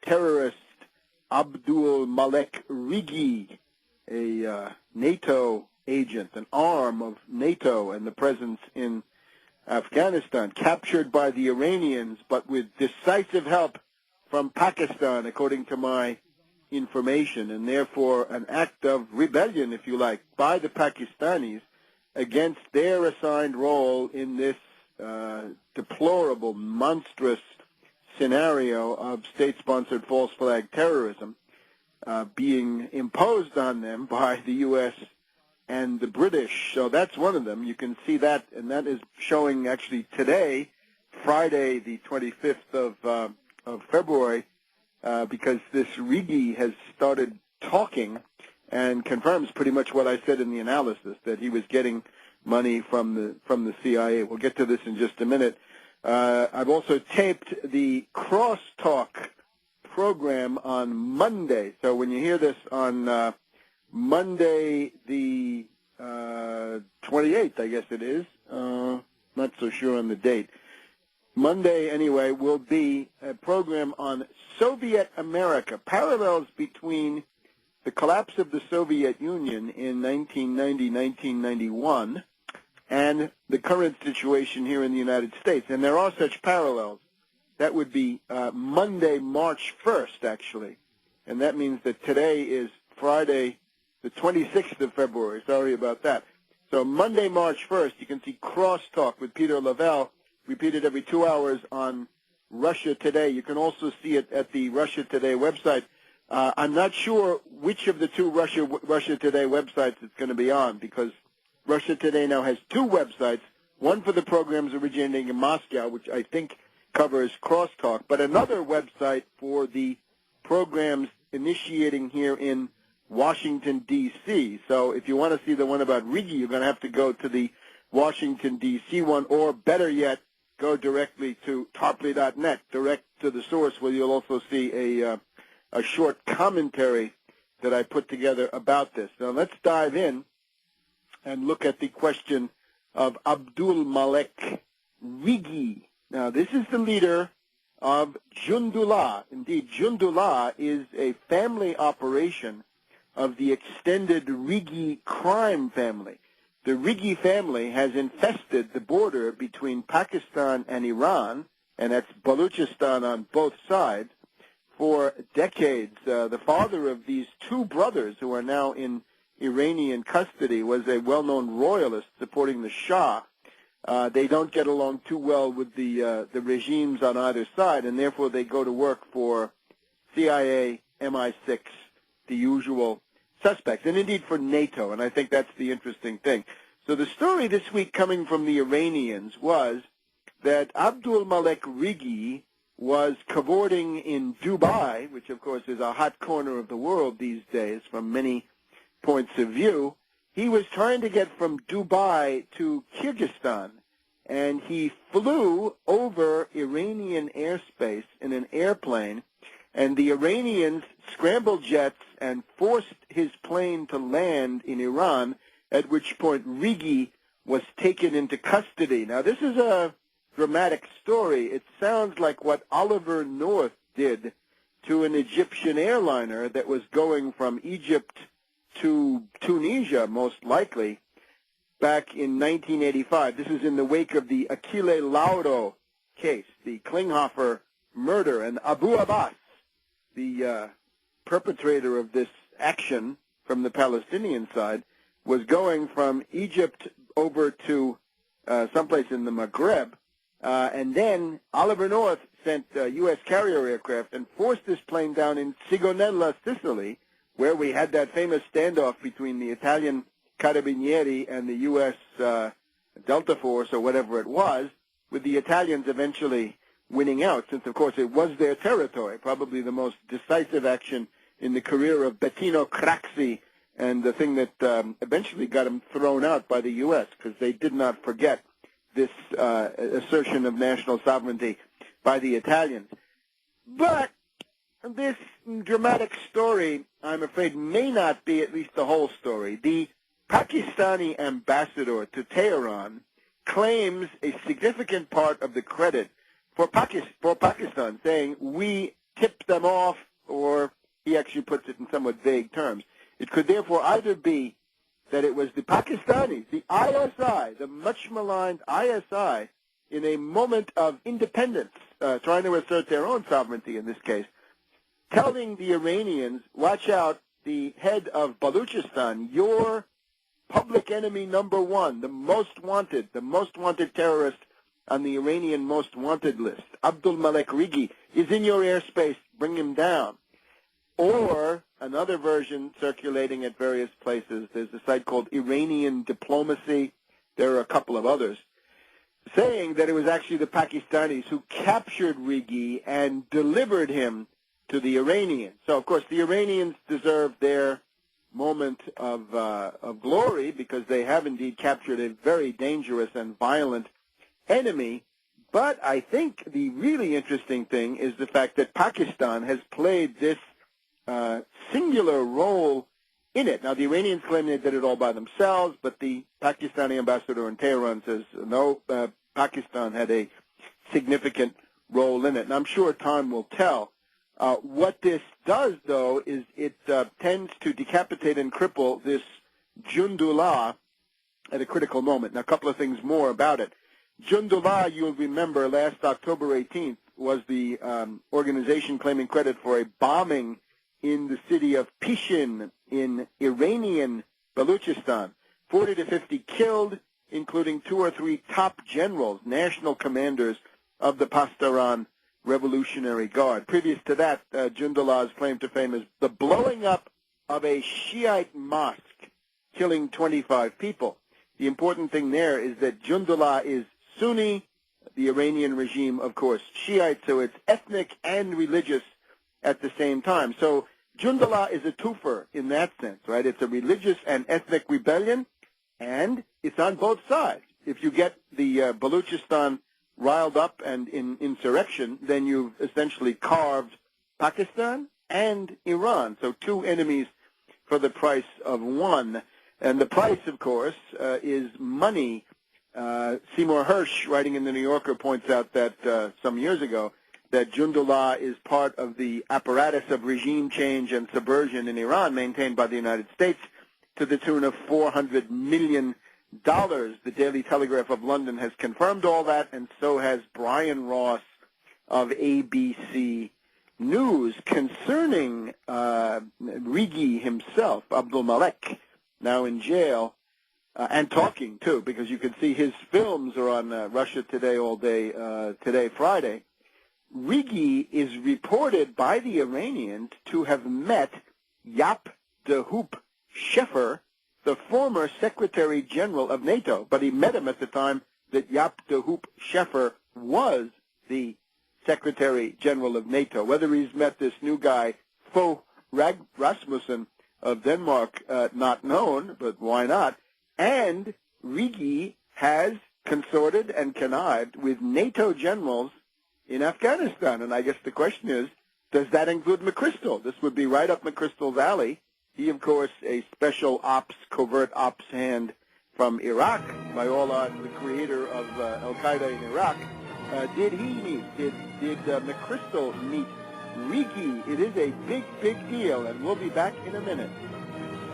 terrorist Abdul Malek Rigi, a NATO agent, an arm of NATO and the presence in Afghanistan, captured by the Iranians, but with decisive help from Pakistan, according to my information, and therefore an act of rebellion, if you like, by the Pakistanis against their assigned role in this deplorable, monstrous scenario of state-sponsored false flag terrorism being imposed on them by the U.S. and the British. So that's one of them. You can see that, and that is showing actually today, Friday, the 25th of February, because this Rigi has started talking and confirms pretty much what I said in the analysis, that he was getting money from the CIA. We'll get to this in just a minute. I've also taped the Crosstalk program on Monday. So when you hear this on Monday the 28th, I guess it is, not so sure on the date. Monday, anyway, will be a program on Soviet America, parallels between the collapse of the Soviet Union in 1990-1991 and the current situation here in the United States. And there are such parallels. That would be Monday, March 1st, actually. And that means that today is Friday, the 26th of February. Sorry about that. So Monday, March 1st, you can see Crosstalk with Peter Lavelle, repeated every 2 hours on Russia Today. You can also see it at the Russia Today website. I'm not sure which of the two Russia Today websites it's going to be on, because Russia Today now has two websites, one for the programs originating in Moscow, which I think covers Crosstalk, but another website for the programs initiating here in Washington, D.C. So if you want to see the one about Rigi, you're going to have to go to the Washington, D.C. one, or better yet, go directly to tarpley.net, direct to the source, where you'll also see a short commentary that I put together about this. Now let's dive in and look at the question of Abdul Malek Rigi. Now this is the leader of Jundullah. Indeed, Jundullah is a family operation of the extended Rigi crime family. The Rigi family has infested the border between Pakistan and Iran, and that's Baluchistan on both sides, for decades. The father of these two brothers, who are now in Iranian custody, was a well-known royalist supporting the Shah. They don't get along too well with the regimes on either side, and therefore they go to work for CIA, MI6, the usual suspects, and indeed for NATO, and I think that's the interesting thing. So the story this week coming from the Iranians was that Abdul Malek Rigi was cavorting in Dubai, which of course is a hot corner of the world these days from many points of view. He was trying to get from Dubai to Kyrgyzstan, and he flew over Iranian airspace in an airplane, and the Iranians scrambled jets and forced his plane to land in Iran, at which point Rigi was taken into custody. Now, this is a dramatic story. It sounds like what Oliver North did to an Egyptian airliner that was going from Egypt to Tunisia, most likely, back in 1985. This is in the wake of the Achille Lauro case, the Klinghoffer murder, and Abu Abbas, the perpetrator of this action from the Palestinian side, was going from Egypt over to someplace in the Maghreb, and then Oliver North sent U.S. carrier aircraft and forced this plane down in Sigonella, Sicily, where we had that famous standoff between the Italian Carabinieri and the U.S. Delta Force, or whatever it was, with the Italians eventually winning out, since, of course, it was their territory, probably the most decisive action in the career of Bettino Craxi, and the thing that eventually got him thrown out by the U.S., because they did not forget this assertion of national sovereignty by the Italians. But this dramatic story, I'm afraid, may not be at least the whole story. The Pakistani ambassador to Tehran claims a significant part of the credit for Pakistan, saying, we tip them off, or he actually puts it in somewhat vague terms. It could therefore either be that it was the Pakistanis, the ISI, the much maligned ISI, in a moment of independence, trying to assert their own sovereignty in this case, telling the Iranians, watch out, the head of Baluchistan, your public enemy number one, the most wanted terrorist on the Iranian most wanted list, Abdul Malek Rigi, is in your airspace, bring him down. Or another version circulating at various places, there's a site called Iranian Diplomacy, there are a couple of others, saying that it was actually the Pakistanis who captured Rigi and delivered him to the Iranians. So, of course, the Iranians deserve their moment of glory because they have indeed captured a very dangerous and violent enemy. But I think the really interesting thing is the fact that Pakistan has played this singular role in it. Now, the Iranians claim they did it all by themselves, but the Pakistani ambassador in Tehran says, no, Pakistan had a significant role in it. And I'm sure time will tell. What this does, though, is it tends to decapitate and cripple this Jundullah at a critical moment. Now, a couple of things more about it. Jundullah, you'll remember, last October 18th, was the organization claiming credit for a bombing in the city of Pishin in Iranian Baluchistan. 40 to 50 killed, including 2 or 3 top generals, national commanders of the Pastaran Revolutionary Guard. Previous to that, Jundullah's claim to fame is the blowing up of a Shiite mosque, killing 25 people. The important thing there is that Jundullah is Sunni, the Iranian regime, of course, Shiite, so it's ethnic and religious at the same time. So Jundullah is a twofer in that sense, right? It's a religious and ethnic rebellion, and it's on both sides. If you get the Baluchistan riled up and in insurrection, then you've essentially carved Pakistan and Iran. So 2 enemies for the price of 1. And the price, of course, is money. Seymour Hersh, writing in the New Yorker, points out that some years ago that Jundullah is part of the apparatus of regime change and subversion in Iran maintained by the United States to the tune of $400 million. The Daily Telegraph of London has confirmed all that, and so has Brian Ross of ABC News concerning Rigi himself, Abdul Malek, now in jail, and talking, too, because you can see his films are on Russia Today all day, today, Friday. Rigi is reported by the Iranians to have met Yap Dehoop Sheffer, the former Secretary General of NATO, but he met him at the time that Yap Dehoop Sheffer was the Secretary General of NATO. Whether he's met this new guy, Fogh Rasmussen of Denmark, not known, but why not? And Rigi has consorted and connived with NATO generals in Afghanistan. And I guess the question is, does that include McChrystal? This would be right up McChrystal's alley. He, of course, a special ops, covert ops hand from Iraq, by all odds the creator of Al-Qaeda in Iraq. Did he meet, did McChrystal meet Rigi? It is a big, big deal, and we'll be back in a minute.